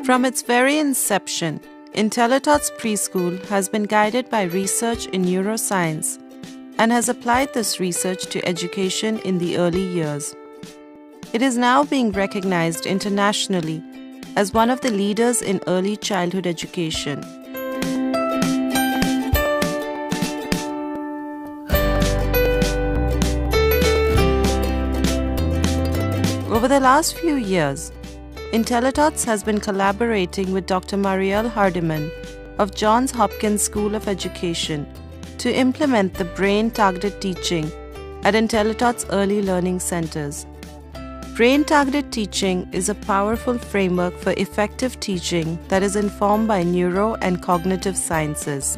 From its very inception, Intellitots preschool has been guided by research in neuroscience and has applied this research to education in the early years. It is now being recognized internationally as one of the leaders in early childhood education. Over the last few years, Intellitots has been collaborating with Dr. Marielle Hardiman of Johns Hopkins School of Education to implement the brain-targeted teaching at Intellitots early learning centers. Brain-targeted teaching is a powerful framework for effective teaching that is informed by neuro and cognitive sciences.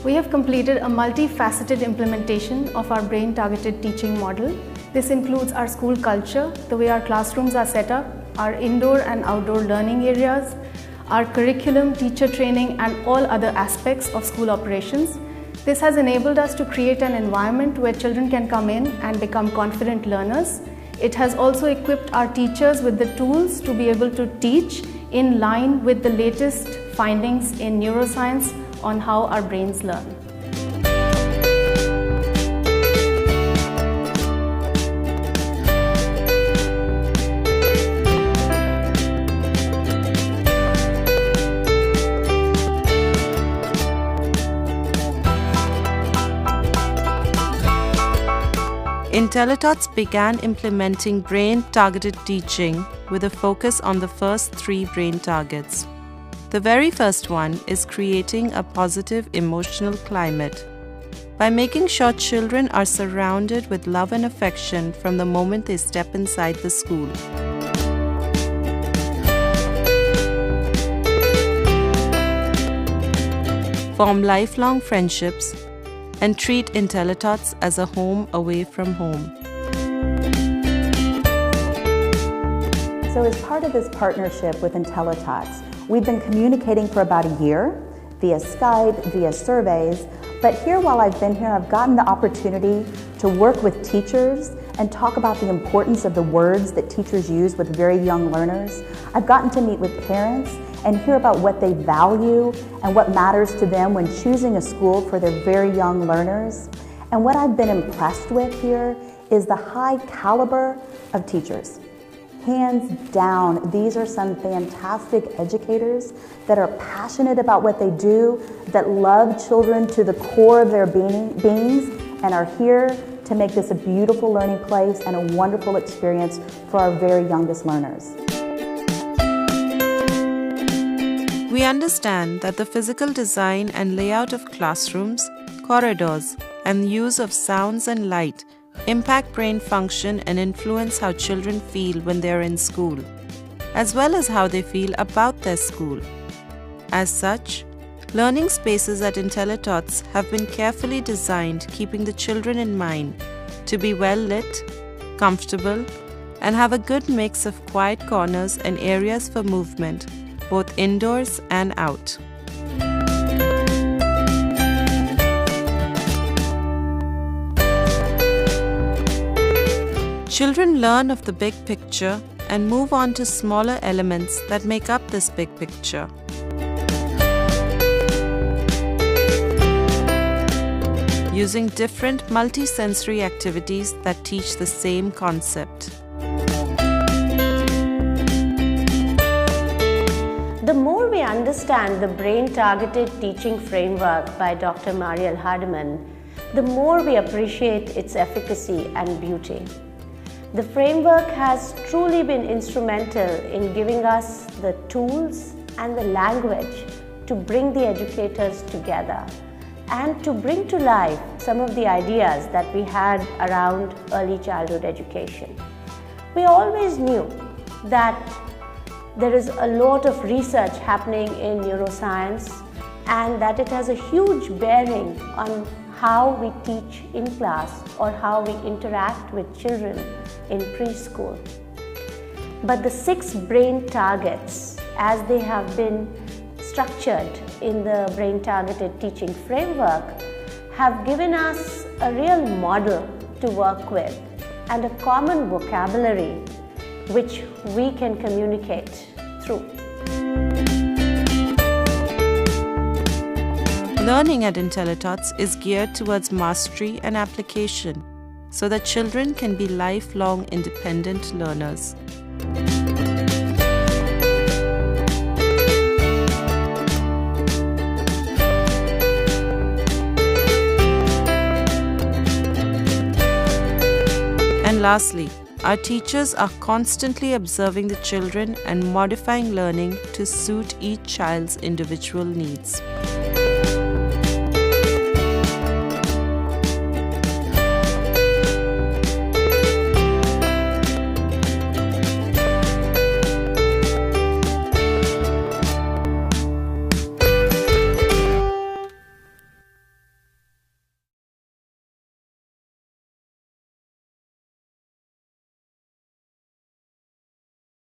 We have completed a multifaceted implementation of our brain-targeted teaching model. This includes our school culture, the way our classrooms are set up, our indoor and outdoor learning areas, our curriculum, teacher training, and all other aspects of school operations. This has enabled us to create an environment where children can come in and become confident learners. It has also equipped our teachers with the tools to be able to teach in line with the latest findings in neuroscience on how our brains learn. Intellitots began implementing brain-targeted teaching with a focus on the first 3 brain targets. The very first one is creating a positive emotional climate by making sure children are surrounded with love and affection from the moment they step inside the school. Form lifelong friendships and treat Intellitots as a home away from home. So as part of this partnership with Intellitots, we've been communicating for about a year via Skype, via surveys, but here while I've been here, I've gotten the opportunity to work with teachers and talk about the importance of the words that teachers use with very young learners. I've gotten to meet with parents and hear about what they value and what matters to them when choosing a school for their very young learners. And what I've been impressed with here is the high caliber of teachers. Hands down, these are some fantastic educators that are passionate about what they do, that love children to the core of their beings, and are here to make this a beautiful learning place and a wonderful experience for our very youngest learners. We understand that the physical design and layout of classrooms, corridors, and use of sounds and light impact brain function and influence how children feel when they are in school, as well as how they feel about their school. As such, learning spaces at Intellitots have been carefully designed keeping the children in mind to be well lit, comfortable, and have a good mix of quiet corners and areas for movement, both indoors and out. Children learn of the big picture and move on to smaller elements that make up this big picture. Using different multisensory activities that teach the same concept. The more we understand the brain-targeted teaching framework by Dr. Marielle Hardiman, the more we appreciate its efficacy and beauty. The framework has truly been instrumental in giving us the tools and the language to bring the educators together and to bring to life some of the ideas that we had around early childhood education. We always knew that there is a lot of research happening in neuroscience and that it has a huge bearing on how we teach in class or how we interact with children in preschool. But the 6 brain targets, as they have been structured in the brain-targeted teaching framework, have given us a real model to work with and a common vocabulary which we can communicate through. Learning at Intellitots is geared towards mastery and application so that children can be lifelong independent learners. And lastly, our teachers are constantly observing the children and modifying learning to suit each child's individual needs.